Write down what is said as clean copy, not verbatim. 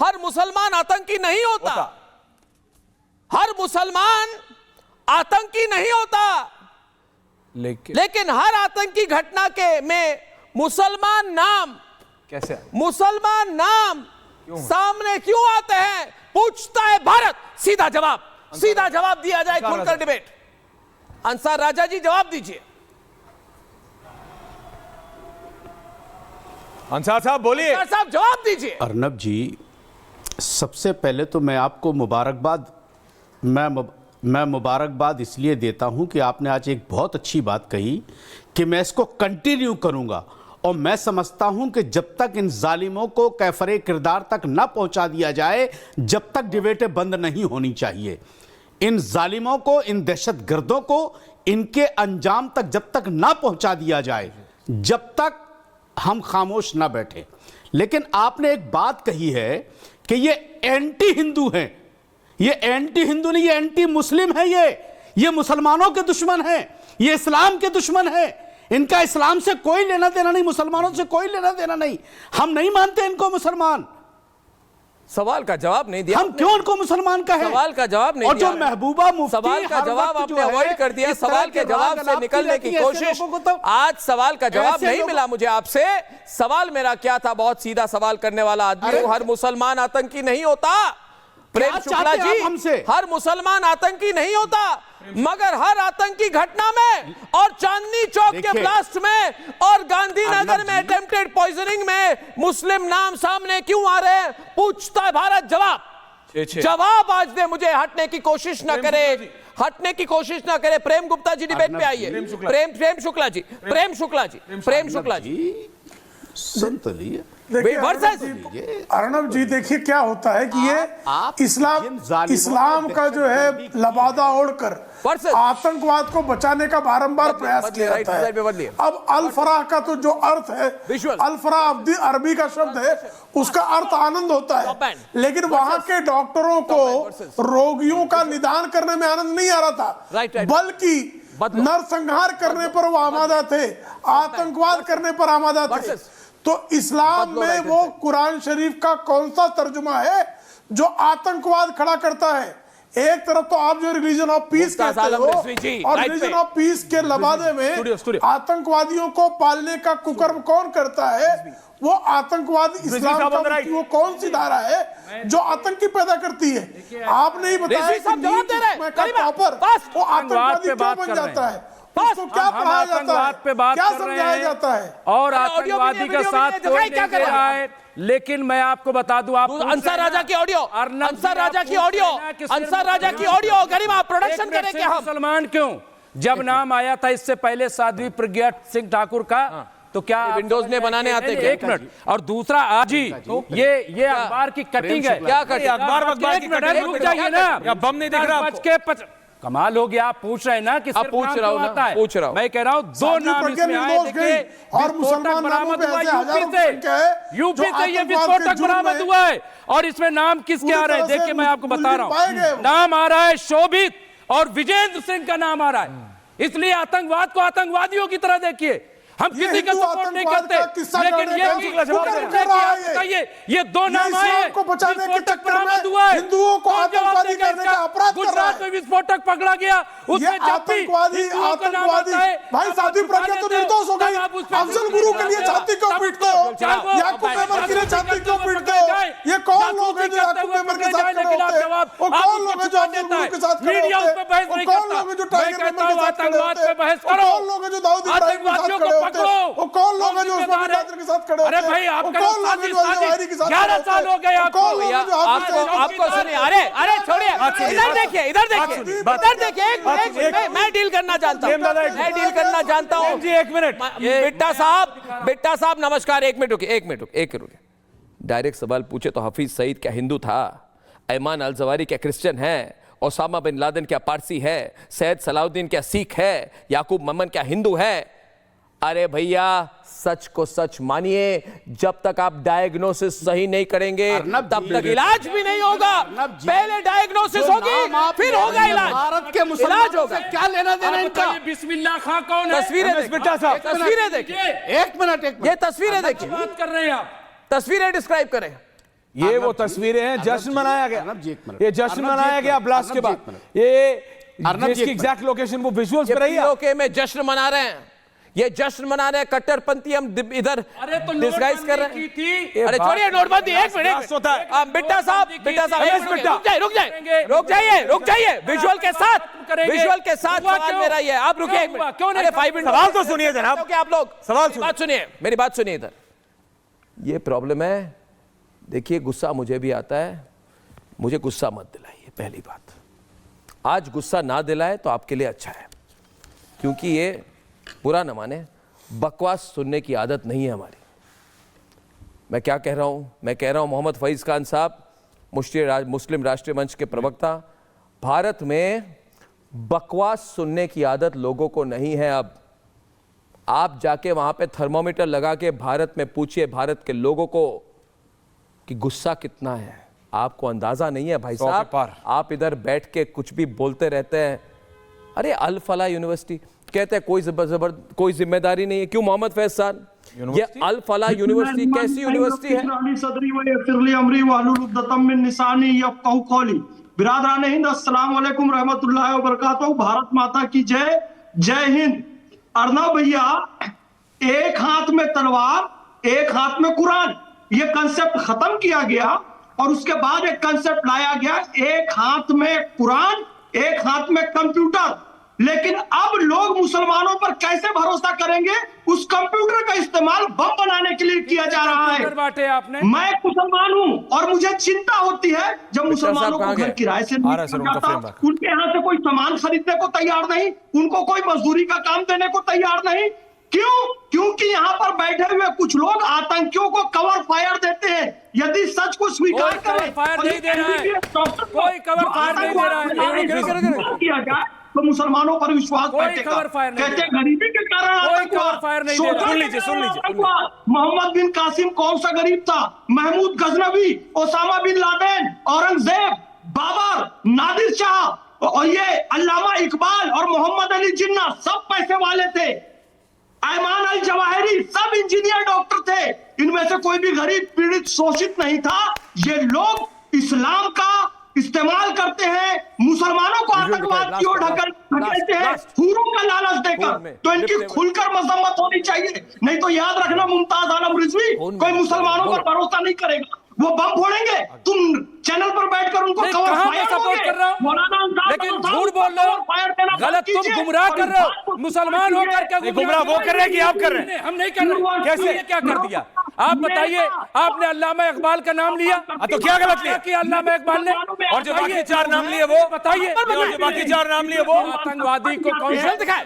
हर मुसलमान आतंकी नहीं होता। हर मुसलमान आतंकी नहीं होता, लेकिन हर आतंकी घटना के में मुसलमान नाम सामने क्यों आते हैं, पूछता है भारत। सीधा जवाब दिया जाए, खुलकर डिबेट। अंसार राजा जी जवाब दीजिए। अंसार साहब बोलिए। अंसार साहब जवाब दीजिए। अर्नब जी, सबसे पहले तो मैं आपको मैं मुबारकबाद इसलिए देता हूं कि आपने आज एक बहुत अच्छी बात कही कि मैं इसको कंटिन्यू करूंगा। और मैं समझता हूं कि जब तक इन जालिमों को कैफरे किरदार तक ना पहुंचा दिया जाए, जब तक डिबेटें बंद नहीं होनी चाहिए। इन जालिमों को, इन दहशतगर्दों को इनके अंजाम तक जब तक ना पहुंचा दिया जाए, जब तक हम खामोश ना बैठे। लेकिन आपने एक बात कही है कि ये एंटी हिंदू हैं। ये एंटी हिंदू नहीं, ये एंटी मुस्लिम है। ये मुसलमानों के दुश्मन हैं, ये इस्लाम के दुश्मन हैं। इनका इस्लाम से कोई लेना देना नहीं, मुसलमानों से कोई लेना देना नहीं। हम नहीं मानते इनको मुसलमान। सवाल का जवाब नहीं दिया। हम क्यों उनको मुसलमान कहें? सवाल का जवाब नहीं दिया। और जो महबूबा मुफ्ती, सवाल का जवाब आपने अवॉइड कर दिया। सवाल के जवाब से निकलने की कोशिश। आज सवाल का जवाब नहीं मिला मुझे आपसे। सवाल मेरा क्या था? बहुत सीधा सवाल करने वाला आदमी। हर मुसलमान आतंकी नहीं होता प्रेम शुक्ला जी, हर मुसलमान आतंकी नहीं होता, मगर हर आतंकी घटना में और चांदनी चौक के ब्लास्ट में और गांधीनगर में अटेम्प्टेड पॉइजनिंग में मुस्लिम नाम सामने क्यों आ रहे हैं, पूछता है भारत। जवाब आज दे मुझे। हटने की कोशिश ना करे। प्रेम गुप्ता जी डिबेट पे आइए। प्रेम शुक्ला जी सुन तो लिए। अर्नब जी, देखिए क्या होता है कि ये इस्लाम का जो है लबादा ओढ़कर आतंकवाद को बचाने का बारंबार प्रयास किया जाता है। अब अल फराह का तो जो अर्थ है, अल फराह अरबी का शब्द है, उसका अर्थ आनंद होता है। लेकिन वहां के डॉक्टरों को रोगियों का निदान करने में आनंद नहीं आ रहा था, बल्कि नरसंहार करने पर वो आमादा थे, आतंकवाद करने पर आमादा थे। तो इस्लाम में वो कुरान शरीफ का कौन सा तर्जुमा है जो आतंकवाद खड़ा करता है? एक तरफ तो आप जो रिलीजन ऑफ पीस कहते हो, और रिलीजन ऑफ पीस के लबादे में आतंकवादियों को पालने का कुकर्म कौन करता है? वो आतंकवाद इस्लाम का वो कौन सी धारा है जो आतंकी पैदा करती है? आपने ही बताया वो आतंकवादी क्यों बन जाता है, उसको क्या पढ़ाया जाता है, क्या समझाया जाता है? और आतंकवादी का साथ कोई नहीं दे रहा है। लेकिन मैं आपको बता दूं, आप अंसार राजा की ऑडियो गरिमा प्रोडक्शन करें क्या? मुसलमान क्यों? जब नाम आया था इससे पहले साध्वी प्रज्ञा सिंह ठाकुर का, तो क्या विंडोज ने बनाने आते? एक मिनट। और दूसरा, आज ही ये अखबार की कटिंग है। क्या कटिंग? अखबार रुक जाइए ना, बम नहीं दिख रहा। कमाल हो गया। आप पूछ रहे हैं ना कि पूछ रहा हूं। मैं कह रहा हूं दो नाम इसमें आए। देखिए, और मुसलमान बरामद हुआ यूपी से ये विस्फोटक बरामद हुआ है। और इसमें नाम किसके आ रहे हैं? देखिए मैं आपको बता रहा हूं, नाम आ रहा है शोभित और विजेंद्र सिंह का नाम आ रहा है। इसलिए आतंकवाद को आतंकवादियों की तरह देखिए। हम किसी का सपोर्ट नहीं करते, लेकिन ये दो नाम आए, विस्फोटक बरामद हुआ है। हिंदुओं को आतंकवादी करने का अपराध कर रहा है। गुजरात में विस्फोटक पकड़ा गया, उसमें आतंकवादी भाई साध्वी प्रज्ञा तो निर्दोष हो गई। अफजल गुरु के लिए छाती क्यों पीटते हो? याकूब मेमन के लिए छाती क्यों पीटते हो? ये कौन लोग हैं जो याकूब मेमन के साथ खड़े होते हैं? वो कौन लोग हैं जो अफजल गुरु के साथ खड़े होते हैं? वो कौन लोग हैं जो टाइगर मेमन के साथ खड़े होते हैं? वो कौन लोग हैं जो दाऊद इब्राहिम के साथ खड़े होते हैं? वो कौन लोग हैं जो उस्मान कादिर के साथ खड़े होते हैं? अरे भाई, वो कौन लोग हैं जो अली जवाहिरी के साथ खड़े होते हैं? 11 साल हो गए आपको। आपको सुनिए। अरे छोड़िए, इधर देखिए। मैं डील करना जानता हूं। एक मिनट। बिट्टा साहब नमस्कार। एक मिनट रुकिए। डायरेक्ट सवाल पूछे तो हफीज सईद क्या हिंदू था? ऐमान अल जवारी क्या क्रिश्चियन है? ओसामा बिन लादेन क्या पारसी है? सैयद सलाउद्दीन क्या सिख है? याकूब मेमन क्या हिंदू है? अरे भैया, सच को सच मानिए। जब तक आप डायग्नोसिस सही नहीं करेंगे तब तक इलाज भी नहीं होगा। पहले डायग्नोसिस होगी, फिर होगा इलाज। भारत के मुसलमान होगा, क्या लेना देना इनका? बिस्मिल्लाह खां कौन है? तस्वीरें देखिए। एक मिनट। ये तस्वीरें देखिए। बात कर रहे हैं आप, तस्वीरें डिस्क्राइब करें। ये वो तस्वीरें हैं, जश्न मनाया अर्नब जी, एक गया, मिनट। ये जश्न अर्नब जी, मनाया एक गया मिनट। ब्लास्ट के अर्नब जी, बाद। एक मिनट। ये अर्नब जी, जिसकी एक एग्जैक्ट लोकेशन वो विजुअल्स पे रही है। पीओके में जश्न मना रहे हैं, ये जश्न मना रहे हैं, कट्टरपंथी हम इधर अरे तो डिस्गाइज कर रहे की हैं। थी। अरे छोड़िए नोटबंदी, एक मिनट ब्लास्ट होता है। बिट्टा साहब एक मिनट, बिट्टा। रुक जाइए विजुअल के साथ, करेंगे। विजुअल के साथ हुआ सवाल क्यों? मेरा ये है। आप रुकिए एक हुआ? मिनट, क्यों नहीं? अरे 5 मिनट सवाल तो सुनिए जनाब। क्या आप लोग सवाल मेरी बात सुनिए, मेरी बात सुनिए इधर। ये प्रॉब्लम है, देखिए गुस्सा मुझे भी आता है, मुझे गुस्सा मत दिलाइए। पहली बात, आज गुस्सा ना दिलाए तो आपके लिए अच्छा है, क्योंकि ये बुरा न माने, बकवास सुनने की आदत नहीं है हमारी। मैं क्या कह रहा हूं? मैं कह रहा हूं मोहम्मद फैज खान साहब, मुस्लिम राष्ट्रीय मंच के प्रवक्ता, भारत में बकवास सुनने की आदत लोगों को नहीं है। अब आप जाके वहां पे थर्मोमीटर लगा के भारत में पूछिए भारत के लोगों को कि गुस्सा कितना है। आपको अंदाजा नहीं है भाई 100 के साहब, पार। आप इधर बैठ के कुछ भी बोलते रहते हैं। अरे अल फला यूनिवर्सिटी कहते हैं कोई जिम्मेदारी नहीं है। क्यों मोहम्मद फैज साहब, ये अल फला यूनिवर्सिटी कैसी यूनिवर्सिटी है? बिरादरान हिंद, अस्सलाम वालेकुम रहमतुल्लाहि व बरकातहू। भारत माता की जय, जय हिंद। अर्नब भैया, एक हाथ में तलवार एक हाथ में कुरान, ये कंसेप्ट खत्म किया गया और उसके बाद एक कंसेप्ट लाया गया, एक हाथ में कुरान एक हाथ में कंप्यूटर। लेकिन अब लोग मुसलमानों पर कैसे भरोसा करेंगे? उस कंप्यूटर का इस्तेमाल बम बनाने के लिए किया जा रहा है। बांटे आपने। मैं मुसलमान हूं और मुझे चिंता होती है जब मुसलमानों को घर किराए से नहीं जाता, उनके यहाँ से कोई सामान खरीदने को तैयार नहीं, उनको कोई मजदूरी का काम देने को तैयार नहीं। क्यों? क्योंकि यहाँ पर बैठे हुए कुछ लोग आतंकियों को कवर फायर देते हैं। यदि सच को स्वीकार करें, फायर नहीं दे रहा है, कोई कवर फायर नहीं दे रहा है। किया जाए तो मुसलमानों पर विश्वास कोई बैठेगा। कवर फायर नहीं कहते दे रहा। गरीबी के कारण कोई आतंकवाद। कवर फायर नहीं दे रहा। सोचो सुन लीजिए, सुन लीजिए। आतंकवाद। मोहम्मद बिन कासिम कौन सा गरीब था? Mahmud Ghaznavi, Osama bin Laden, Aurangzeb, Babur, Nadir Shah और ये अल्लामा इकबाल और मोहम्मद अली जिन्ना सब पैसे वाले थे। ऐमान अल जवाहिरी सब इंजीनियर डॉक्टर थे। इनमें से कोई भी गरीब पीड़ित शोषित नहीं था। ये लोग इस्लाम का इस्तेमाल करते हैं, मुसलमानों को आतंकवाद की ओर ढकेलते हैं, हूरों का लालच देकर। तो इनकी खुलकर मजम्मत होनी चाहिए। नहीं तो याद रखना, मुमताज आलम रिजवी कोई मुसलमानों पर भरोसा नहीं करेगा, वो बम फोड़ेंगे। तुम चैनल पर बैठकर उनको कवर फायर सपोर्ट कर रहा हूं, लेकिन झूठ बोल रहे हो, गलत, तुम गुमराह कर रहे हो। मुसलमान होकर क्या गुमराह वो कर रहे हैं कि आप कर रहे हैं? हम नहीं कर रहे। कैसे? क्या कर दिया? आप बताइए। आपने अल्लामा इकबाल का नाम लिया, तो क्या गलत लिया? कि अल्लामा इकबाल ने, और जो बाकी 4 नाम लिए वो बताइए, और जो बाकी 4 नाम लिए वो आतंकवादी को कौन सा दिखाए?